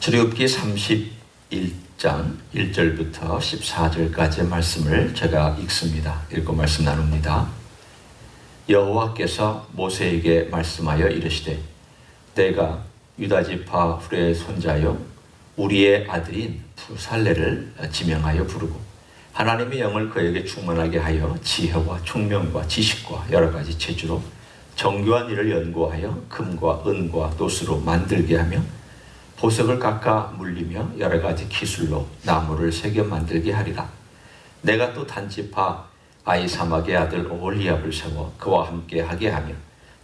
출애굽기 31장 1절부터 14절까지의 말씀을 제가 읽습니다. 읽고 말씀 나눕니다. 여호와께서 모세에게 말씀하여 이르시되 내가 유다 지파 후레의 손자요 우리의 아들인 부살레를 지명하여 부르고 하나님의 영을 그에게 충만하게 하여 지혜와 총명과 지식과 여러 가지 재주로 정교한 일을 연구하여 금과 은과 노스로 만들게 하며 보석을 깎아 물리며 여러 가지 기술로 나무를 새겨 만들게 하리라. 내가 또 단지파 아히사막의 아들 오홀리압을 세워 그와 함께 하게 하며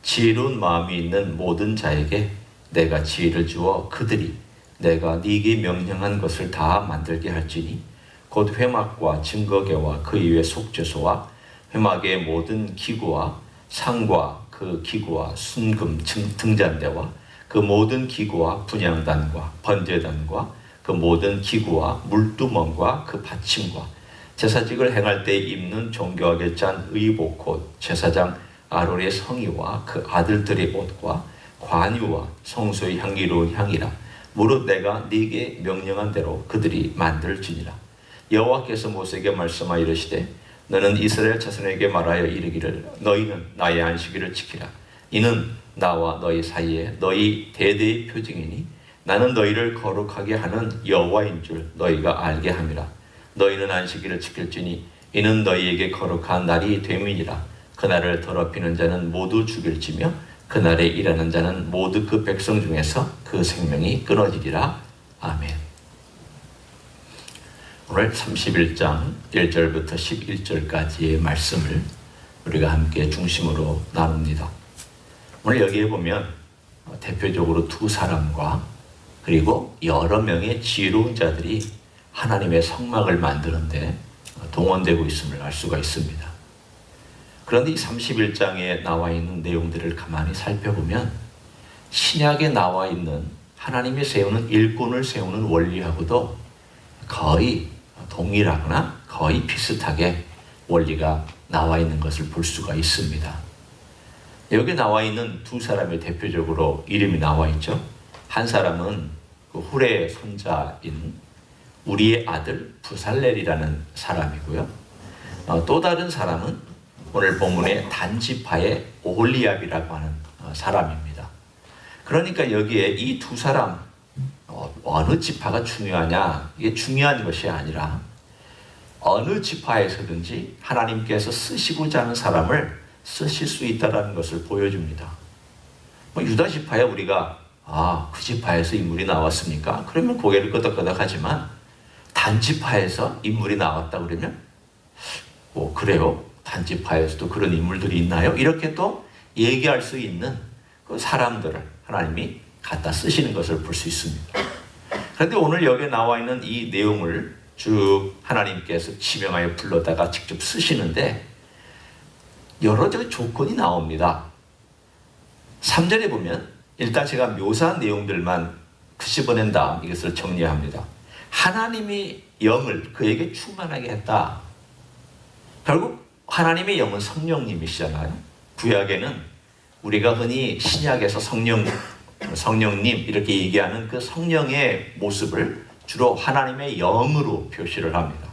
지혜로운 마음이 있는 모든 자에게 내가 지혜를 주어 그들이 내가 네게 명령한 것을 다 만들게 할지니 곧 회막과 증거궤와 그 이외 속죄소와 회막의 모든 기구와 상과 그 기구와 순금 등잔대와 그 모든 기구와 분향단과 번제단과 그 모든 기구와 물두멍과 그 받침과 제사직을 행할 때 입는 정교하게 짠 의복 곧 제사장 아론의 성의와 그 아들들의 옷과 관유와 성소의 향기로운 향이라. 무릇 내가 네게 명령한 대로 그들이 만들지니라. 여호와께서 모세에게 말씀하여 이르시되 너는 이스라엘 자손에게 말하여 이르기를 너희는 나의 안식일을 지키라. 이는 나와 너희 사이에 너희 대대의 표징이니 나는 너희를 거룩하게 하는 여호와인 줄 너희가 알게 함이라. 너희는 안식일을 지킬지니 이는 너희에게 거룩한 날이 됨이니라. 그날을 더럽히는 자는 모두 죽일지며 그날에 일하는 자는 모두 그 백성 중에서 그 생명이 끊어지리라. 아멘. 오늘 31장 1절부터 11절까지의 말씀을 우리가 함께 중심으로 나눕니다. 오늘 여기에 보면 대표적으로 두 사람과 그리고 여러 명의 지혜로운 자들이 하나님의 성막을 만드는데 동원되고 있음을 알 수가 있습니다. 그런데 이 31장에 나와 있는 내용들을 가만히 살펴보면 신약에 나와 있는 하나님이 세우는 일꾼을 세우는 원리하고도 거의 동일하거나 거의 비슷하게 원리가 나와 있는 것을 볼 수가 있습니다. 여기 나와 있는 두 사람의 대표적으로 이름이 나와 있죠. 한 사람은 그 후레의 손자인 우리의 아들 부살렐이라는 사람이고요. 또 다른 사람은 오늘 본문의 단지파의 오홀리압이라고 하는 사람입니다. 그러니까 여기에 이 두 사람 어느 지파가 중요하냐, 이게 중요한 것이 아니라 어느 지파에서든지 하나님께서 쓰시고자 하는 사람을 쓰실 수 있다는 것을 보여줍니다. 유다 지파에 우리가 그 지파에서 인물이 나왔습니까? 그러면 고개를 끄덕끄덕하지만 단지파에서 인물이 나왔다 그러면 그래요? 단지파에서도 그런 인물들이 있나요? 이렇게 또 얘기할 수 있는 그 사람들을 하나님이 갖다 쓰시는 것을 볼 수 있습니다. 그런데 오늘 여기에 나와 있는 이 내용을 쭉 하나님께서 지명하여 불러다가 직접 쓰시는데 여러 조건이 나옵니다. 3절에 보면 일단 제가 묘사한 내용들만 끄집어낸 다음 이것을 정리합니다. 하나님이 영을 그에게 충만하게 했다. 결국 하나님의 영은 성령님이시잖아요. 구약에는 우리가 흔히 신약에서 성령님 이렇게 얘기하는 그 성령의 모습을 주로 하나님의 영으로 표시를 합니다.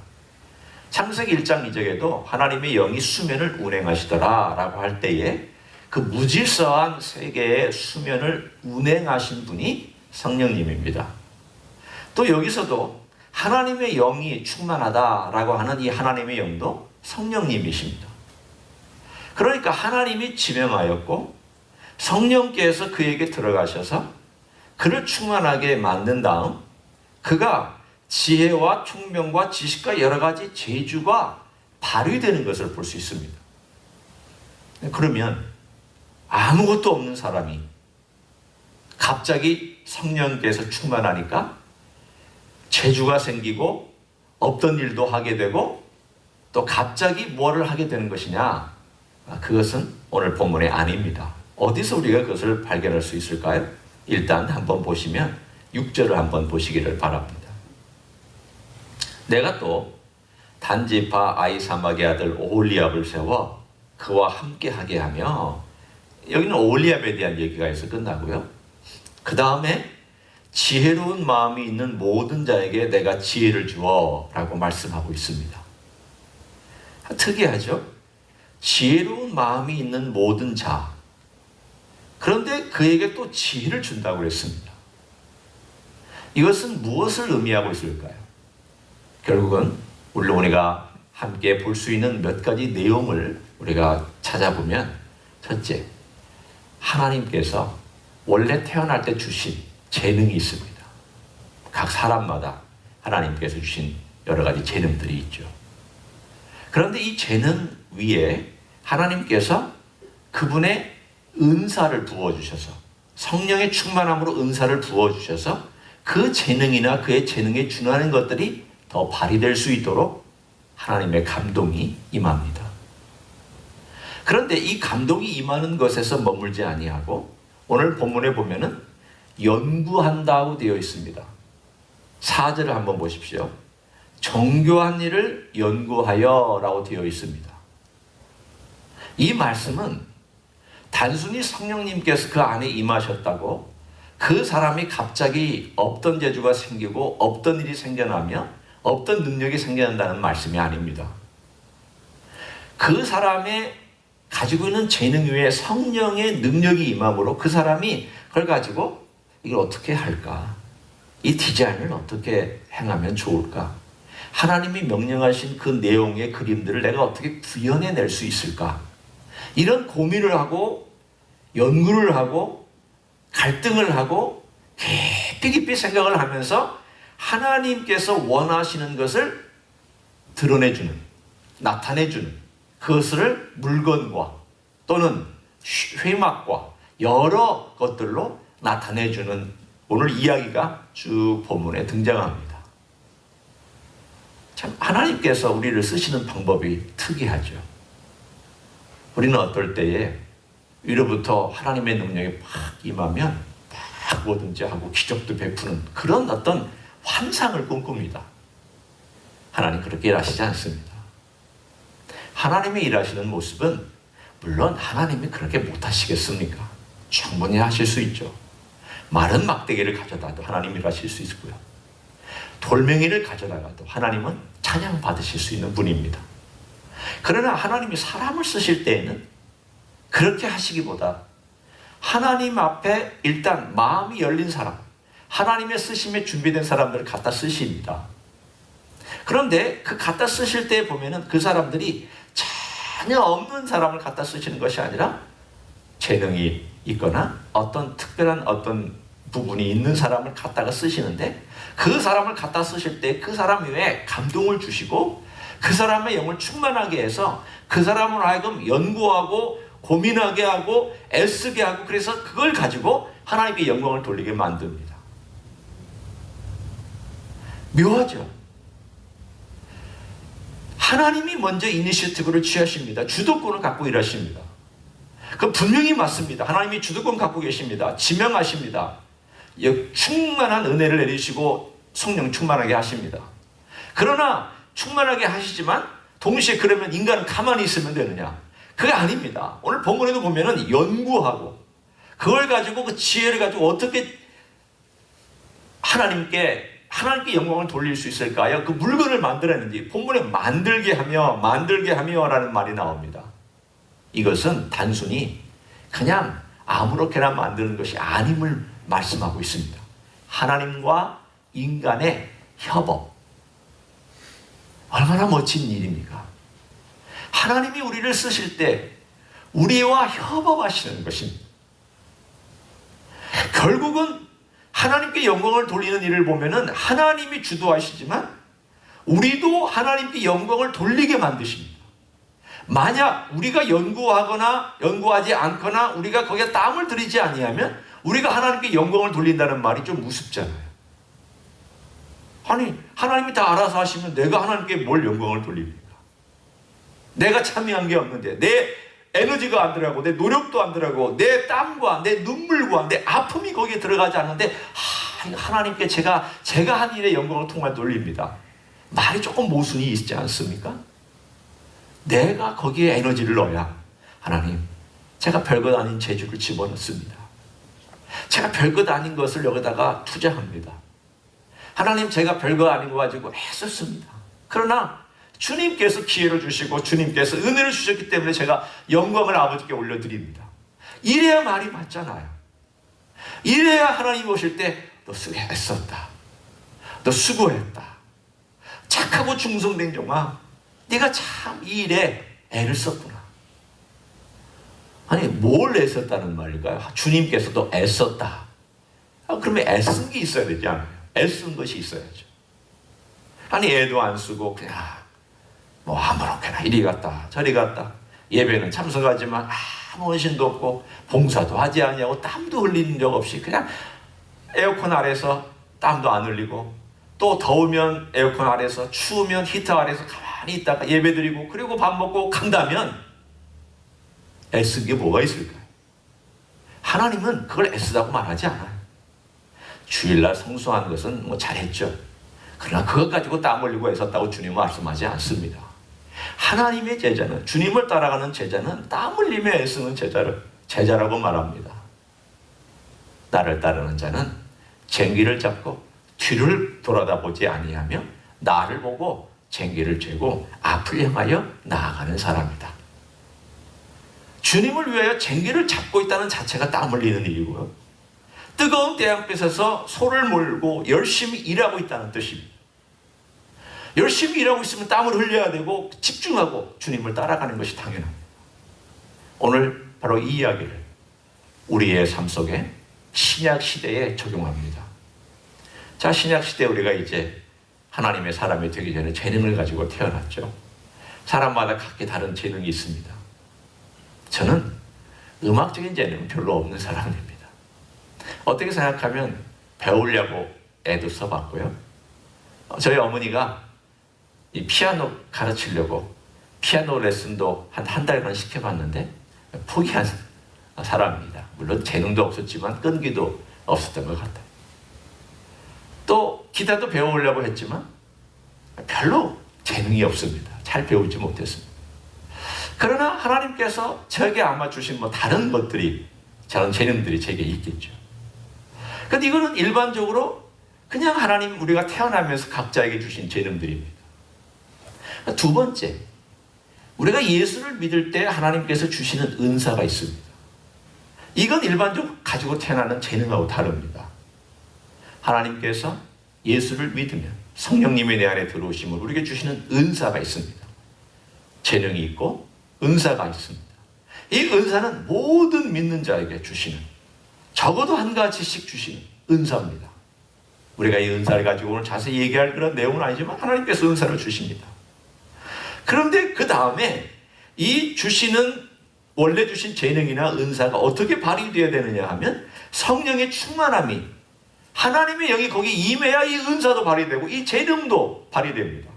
창세기 1장 2절에도 하나님의 영이 수면을 운행하시더라 라고 할 때에 그 무질서한 세계의 수면을 운행하신 분이 성령님입니다. 또 여기서도 하나님의 영이 충만하다라고 하는 이 하나님의 영도 성령님이십니다. 그러니까 하나님이 지명하였고 성령께서 그에게 들어가셔서 그를 충만하게 만든 다음 그가 지혜와 총명과 지식과 여러 가지 재주가 발휘되는 것을 볼 수 있습니다. 그러면 아무것도 없는 사람이 갑자기 성령께서 충만하니까 재주가 생기고 없던 일도 하게 되고 또 갑자기 뭐를 하게 되는 것이냐? 그것은 오늘 본문에 아닙니다. 어디서 우리가 그것을 발견할 수 있을까요? 일단 한번 보시면 6절을 한번 보시기를 바랍니다. 내가 또 단지파 아히사막의 아들 오홀리압을 세워 그와 함께 하게 하며, 여기는 오홀리압에 대한 얘기가 해서 끝나고요. 그 다음에 지혜로운 마음이 있는 모든 자에게 내가 지혜를 주어 라고 말씀하고 있습니다. 특이하죠? 지혜로운 마음이 있는 모든 자. 그런데 그에게 또 지혜를 준다고 했습니다. 이것은 무엇을 의미하고 있을까요? 결국은 물론 우리가 함께 볼 수 있는 몇 가지 내용을 우리가 찾아보면, 첫째, 하나님께서 원래 태어날 때 주신 재능이 있습니다. 각 사람마다 하나님께서 주신 여러 가지 재능들이 있죠. 그런데 이 재능 위에 하나님께서 그분의 은사를 부어주셔서, 성령의 충만함으로 은사를 부어주셔서 그 재능이나 그의 재능에 준하는 것들이 더 발휘될 수 있도록 하나님의 감동이 임합니다. 그런데 이 감동이 임하는 것에서 머물지 아니하고 오늘 본문에 보면은 연구한다고 되어 있습니다. 4절을 한번 보십시오. 정교한 일을 연구하여 라고 되어 있습니다. 이 말씀은 단순히 성령님께서 그 안에 임하셨다고 그 사람이 갑자기 없던 재주가 생기고 없던 일이 생겨나며 없던 능력이 생겨난다는 말씀이 아닙니다. 그 사람의 가지고 있는 재능 위에 성령의 능력이 임함으로 그 사람이 그걸 가지고 이걸 어떻게 할까? 이 디자인을 어떻게 행하면 좋을까? 하나님이 명령하신 그 내용의 그림들을 내가 어떻게 구현해낼 수 있을까? 이런 고민을 하고 연구를 하고 갈등을 하고 깊이 생각을 하면서 하나님께서 원하시는 것을 드러내주는, 나타내주는, 그것을 물건과 또는 회막과 여러 것들로 나타내주는 오늘 이야기가 쭉 본문에 등장합니다. 참 하나님께서 우리를 쓰시는 방법이 특이하죠. 우리는 어떨 때에 위로부터 하나님의 능력이 막 임하면 막 뭐든지 하고 기적도 베푸는 그런 어떤 환상을 꿈꿉니다. 하나님 그렇게 일하시지 않습니다. 하나님이 일하시는 모습은 물론 하나님이 그렇게 못하시겠습니까? 충분히 하실 수 있죠. 마른 막대기를 가져다도 하나님이 일하실 수 있고요. 돌멩이를 가져다가도 하나님은 찬양 받으실 수 있는 분입니다. 그러나 하나님이 사람을 쓰실 때에는 그렇게 하시기보다 하나님 앞에 일단 마음이 열린 사람, 하나님의 쓰심에 준비된 사람들을 갖다 쓰십니다. 그런데 그 갖다 쓰실 때 보면은 그 사람들이 전혀 없는 사람을 갖다 쓰시는 것이 아니라 재능이 있거나 어떤 특별한 어떤 부분이 있는 사람을 갖다가 쓰시는데 그 사람을 갖다 쓰실 때 그 사람 위에 감동을 주시고 그 사람의 영을 충만하게 해서 그 사람을 하여금 연구하고 고민하게 하고 애쓰게 하고 그래서 그걸 가지고 하나님께 영광을 돌리게 만듭니다. 묘하죠? 하나님이 먼저 이니셔티브를 취하십니다. 주도권을 갖고 일하십니다. 그 분명히 맞습니다. 하나님이 주도권 갖고 계십니다. 지명하십니다. 충만한 은혜를 내리시고 성령 충만하게 하십니다. 그러나 충만하게 하시지만 동시에 그러면 인간은 가만히 있으면 되느냐? 그게 아닙니다. 오늘 본문에도 보면은 연구하고 그걸 가지고 그 지혜를 가지고 어떻게 하나님께 영광을 돌릴 수 있을까요? 그 물건을 만들었는지 본문에 만들게 하며 라는 말이 나옵니다. 이것은 단순히 그냥 아무렇게나 만드는 것이 아님을 말씀하고 있습니다. 하나님과 인간의 협업. 얼마나 멋진 일입니까? 하나님이 우리를 쓰실 때 우리와 협업하시는 것입니다. 결국은 하나님께 영광을 돌리는 일을 보면은 하나님이 주도하시지만 우리도 하나님께 영광을 돌리게 만드십니다. 만약 우리가 연구하거나 연구하지 않거나 우리가 거기에 땀을 들이지 아니하면 우리가 하나님께 영광을 돌린다는 말이 좀 우습잖아요. 아니 하나님이 다 알아서 하시면 내가 하나님께 뭘 영광을 돌립니까? 내가 참여한 게 없는데 내 에너지가 안 들어가고 내 노력도 안 들어가고 내 땀과 내 눈물과 내 아픔이 거기에 들어가지 않는데 하나님께 제가 한 일의 영광을 통해 돌립니다. 말이 조금 모순이 있지 않습니까? 내가 거기에 에너지를 넣어야 하나님 제가 별것 아닌 재주를 집어넣습니다. 제가 별것 아닌 것을 여기다가 투자합니다. 하나님, 제가 별거 아닌 거 가지고 애썼습니다. 그러나 주님께서 기회를 주시고 주님께서 은혜를 주셨기 때문에 제가 영광을 아버지께 올려드립니다. 이래야 말이 맞잖아요. 이래야 하나님 오실 때 너 애썼다, 너 수고했다, 착하고 충성된 종아, 네가 참 이 일에 애를 썼구나. 아니, 뭘 애썼다는 말일까요? 주님께서도 애썼다. 그러면 애쓴 게 있어야 되지 않아요? 애쓴 것이 있어야죠. 아니, 애도 안 쓰고 그냥 뭐 아무렇게나 이리 갔다 저리 갔다, 예배는 참석하지만 아무 헌신도 없고 봉사도 하지 않냐고 땀도 흘리는 적 없이 그냥 에어컨 아래서 땀도 안 흘리고, 또 더우면 에어컨 아래서, 추우면 히터 아래서 가만히 있다가 예배 드리고 그리고 밥 먹고 간다면 애쓴 게 뭐가 있을까요? 하나님은 그걸 애쓰다고 말하지 않아요. 주일날 성수하는 것은 뭐 잘했죠. 그러나 그것 가지고 땀 흘리고 애썼다고 주님은 말씀하지 않습니다. 하나님의 제자는, 주님을 따라가는 제자는 땀 흘리며 애쓰는 제자라고 말합니다. 나를 따르는 자는 쟁기를 잡고 뒤를 돌아다보지 아니하며 나를 보고 쟁기를 쥐고 앞을 향하여 나아가는 사람이다. 주님을 위하여 쟁기를 잡고 있다는 자체가 땀 흘리는 일이고요, 뜨거운 태양빛에서 소를 몰고 열심히 일하고 있다는 뜻입니다. 열심히 일하고 있으면 땀을 흘려야 되고 집중하고 주님을 따라가는 것이 당연합니다. 오늘 바로 이 이야기를 우리의 삶 속에 신약 시대에 적용합니다. 자, 신약 시대에 우리가 이제 하나님의 사람이 되기 전에 재능을 가지고 태어났죠. 사람마다 각기 다른 재능이 있습니다. 저는 음악적인 재능은 별로 없는 사람입니다. 어떻게 생각하면 배우려고 애도 써봤고요. 저희 어머니가 이 피아노 가르치려고 피아노 레슨도 한 달간 시켜봤는데 포기한 사람입니다. 물론 재능도 없었지만 끈기도 없었던 것 같아요. 또 기타도 배우려고 했지만 별로 재능이 없습니다. 잘 배우지 못했습니다. 그러나 하나님께서 저에게 아마 주신 뭐 다른 것들이, 저런 재능들이 제게 있겠죠. 그런데 이거는 일반적으로 그냥 하나님, 우리가 태어나면서 각자에게 주신 재능들입니다. 두 번째, 우리가 예수를 믿을 때 하나님께서 주시는 은사가 있습니다. 이건 일반적으로 가지고 태어나는 재능하고 다릅니다. 하나님께서 예수를 믿으면 성령님이 내 안에 들어오심을 우리에게 주시는 은사가 있습니다. 재능이 있고 은사가 있습니다. 이 은사는 모든 믿는 자에게 주시는, 적어도 한 가지씩 주시는 은사입니다. 우리가 이 은사를 가지고 오늘 자세히 얘기할 그런 내용은 아니지만 하나님께서 은사를 주십니다. 그런데 그 다음에 이 주시는, 원래 주신 재능이나 은사가 어떻게 발휘되어야 되느냐 하면 성령의 충만함이, 하나님의 영이 거기 임해야 이 은사도 발휘되고 이 재능도 발휘됩니다.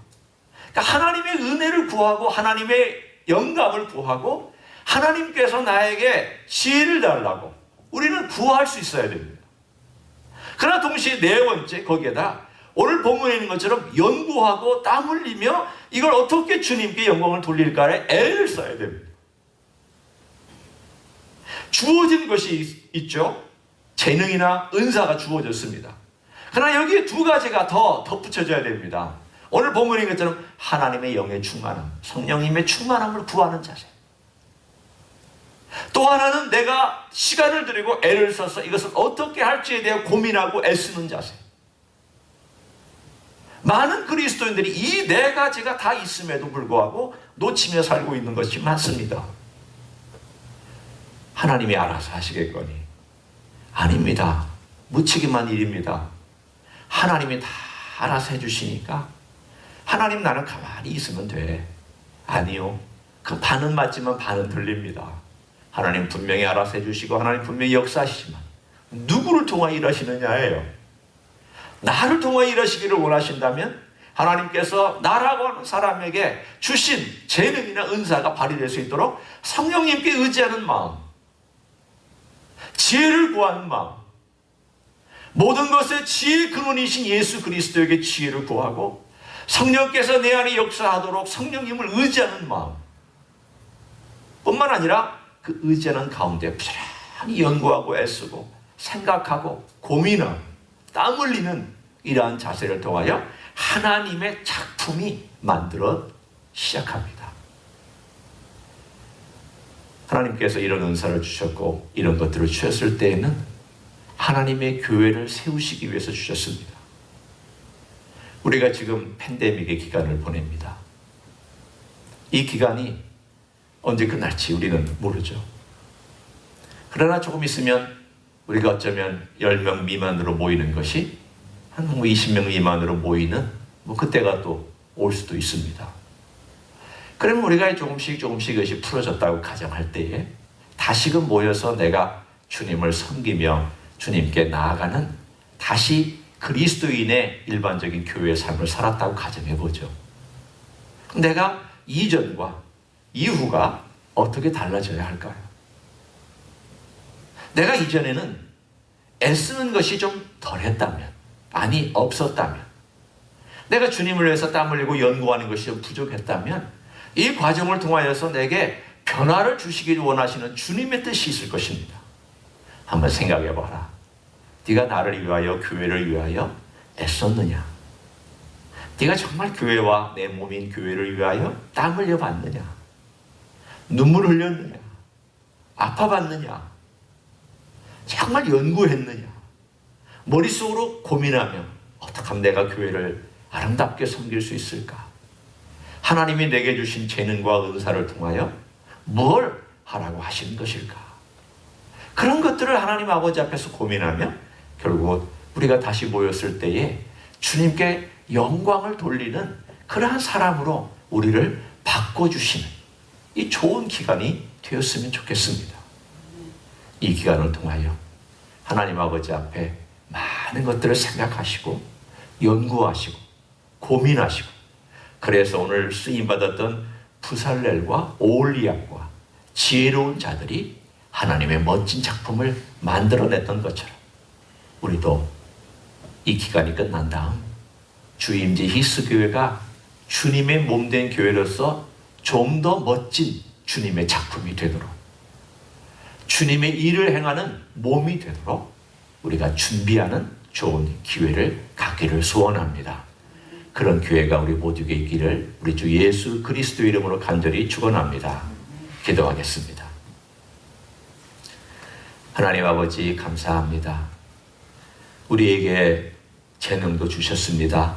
그러니까 하나님의 은혜를 구하고 하나님의 영감을 구하고 하나님께서 나에게 지혜를 달라고 우리는 구할 수 있어야 됩니다. 그러나 동시에 네 번째, 거기에다 오늘 본문에 있는 것처럼 연구하고 땀 흘리며 이걸 어떻게 주님께 영광을 돌릴까에 애를 써야 됩니다. 주어진 것이 있죠. 재능이나 은사가 주어졌습니다. 그러나 여기에 두 가지가 더 덧붙여져야 됩니다. 오늘 본문에 있는 것처럼 하나님의 영의 충만함, 성령님의 충만함을 구하는 자세. 또 하나는 내가 시간을 들이고 애를 써서 이것을 어떻게 할지에 대해 고민하고 애쓰는 자세. 많은 그리스도인들이 이 네 가지가 다 있음에도 불구하고 놓치며 살고 있는 것이 많습니다. 하나님이 알아서 하시겠거니. 아닙니다. 묻히기만 일입니다. 하나님이 다 알아서 해주시니까 하나님, 나는 가만히 있으면 돼. 아니요. 그 반은 맞지만 반은 들립니다. 하나님 분명히 알아서 해주시고 하나님 분명히 역사하시지만 누구를 통하여 일하시느냐예요. 나를 통하여 일하시기를 원하신다면 하나님께서 나라고 하는 사람에게 주신 재능이나 은사가 발휘될 수 있도록 성령님께 의지하는 마음, 지혜를 구하는 마음, 모든 것의 지혜의 근원이신 예수 그리스도에게 지혜를 구하고 성령께서 내 안에 역사하도록 성령님을 의지하는 마음 뿐만 아니라 그 의지하는 가운데 부지런히 연구하고 애쓰고 생각하고 고민하고 땀 흘리는 이러한 자세를 통하여 하나님의 작품이 만들어 시작합니다. 하나님께서 이런 은사를 주셨고 이런 것들을 주셨을 때에는 하나님의 교회를 세우시기 위해서 주셨습니다. 우리가 지금 팬데믹의 기간을 보냅니다. 이 기간이 언제 끝날지 우리는 모르죠. 그러나 조금 있으면 우리가 어쩌면 10명 미만으로 모이는 것이 한 20명 미만으로 모이는 그때가 또 올 수도 있습니다. 그러면 우리가 조금씩 이것이 풀어졌다고 가정할 때에 다시금 모여서 내가 주님을 섬기며 주님께 나아가는 다시 그리스도인의 일반적인 교회의 삶을 살았다고 가정해보죠. 내가 이전과 이후가 어떻게 달라져야 할까요? 내가 이전에는 애쓰는 것이 좀 덜했다면, 아니 없었다면, 내가 주님을 위해서 땀 흘리고 연구하는 것이 좀 부족했다면 이 과정을 통하여서 내게 변화를 주시기를 원하시는 주님의 뜻이 있을 것입니다. 한번 생각해 봐라. 네가 나를 위하여, 교회를 위하여 애썼느냐? 네가 정말 교회와 내 몸인 교회를 위하여 땀 흘려봤느냐? 눈물 흘렸느냐? 아파봤느냐? 정말 연구했느냐? 머릿속으로 고민하며 어떻게 하면 내가 교회를 아름답게 섬길 수 있을까? 하나님이 내게 주신 재능과 은사를 통하여 뭘 하라고 하시는 것일까? 그런 것들을 하나님 아버지 앞에서 고민하며 결국 우리가 다시 모였을 때에 주님께 영광을 돌리는 그러한 사람으로 우리를 바꿔주시는 이 좋은 기간이 되었으면 좋겠습니다. 이 기간을 통하여 하나님 아버지 앞에 많은 것들을 생각하시고 연구하시고 고민하시고, 그래서 오늘 쓰임받았던 부살렐과 오올리압과 지혜로운 자들이 하나님의 멋진 작품을 만들어냈던 것처럼 우리도 이 기간이 끝난 다음 주임지 히스교회가 주님의 몸된 교회로서 좀 더 멋진 주님의 작품이 되도록, 주님의 일을 행하는 몸이 되도록 우리가 준비하는 좋은 기회를 갖기를 소원합니다. 그런 교회가 우리 모두에게 있기를 우리 주 예수 그리스도 이름으로 간절히 축원합니다. 기도하겠습니다. 하나님 아버지 감사합니다. 우리에게 재능도 주셨습니다.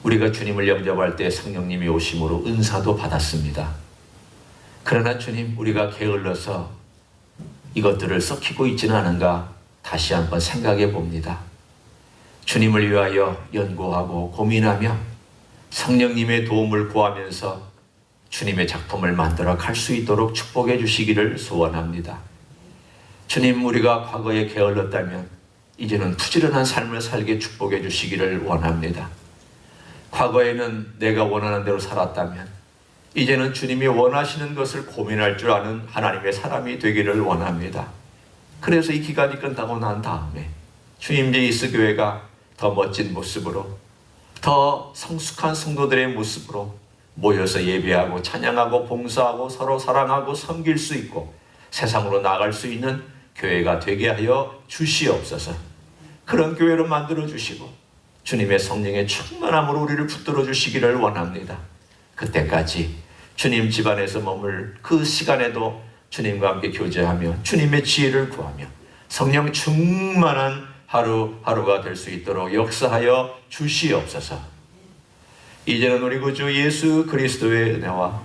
우리가 주님을 영접할 때 성령님이 오심으로 은사도 받았습니다. 그러나 주님, 우리가 게을러서 이것들을 썩히고 있지는 않은가 다시 한번 생각해 봅니다. 주님을 위하여 연구하고 고민하며 성령님의 도움을 구하면서 주님의 작품을 만들어 갈 수 있도록 축복해 주시기를 소원합니다. 주님, 우리가 과거에 게을렀다면 이제는 부지런한 삶을 살게 축복해 주시기를 원합니다. 과거에는 내가 원하는 대로 살았다면 이제는 주님이 원하시는 것을 고민할 줄 아는 하나님의 사람이 되기를 원합니다. 그래서 이 기간이 끝나고 난 다음에 주임제 이스교회가 더 멋진 모습으로, 더 성숙한 성도들의 모습으로 모여서 예배하고 찬양하고 봉사하고 서로 사랑하고 섬길 수 있고 세상으로 나갈 수 있는 교회가 되게 하여 주시옵소서. 그런 교회로 만들어 주시고 주님의 성령의 충만함으로 우리를 붙들어 주시기를 원합니다. 그때까지 주님 집안에서 머물 그 시간에도 주님과 함께 교제하며 주님의 지혜를 구하며 성령 충만한 하루하루가 될 수 있도록 역사하여 주시옵소서. 이제는 우리 구주 예수 그리스도의 은혜와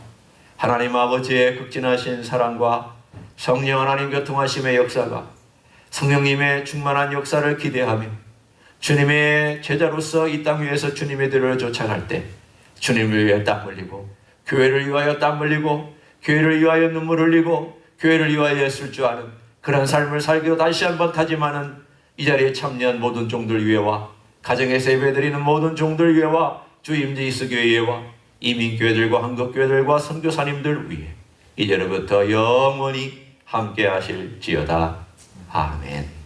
하나님 아버지의 극진하신 사랑과 성령 하나님 교통하심의 역사가 성령님의 충만한 역사를 기대하며 주님의 제자로서 이 땅 위에서 주님의 뒤를 쫓아갈 때 주님을 위해 땀 흘리고 교회를 위하여 땀 흘리고 교회를 위하여 눈물 흘리고 교회를 위하여 쓸 줄 아는 그런 삶을 살기로 다시 한번 다짐하는 이 자리에 참여한 모든 종들 위에와 가정에서 예배드리는 모든 종들 위에와 주임지 이스교회 위에와 이민교회들과 한국교회들과 선교사님들 위에 이제로부터 영원히 함께 하실지어다. 아멘.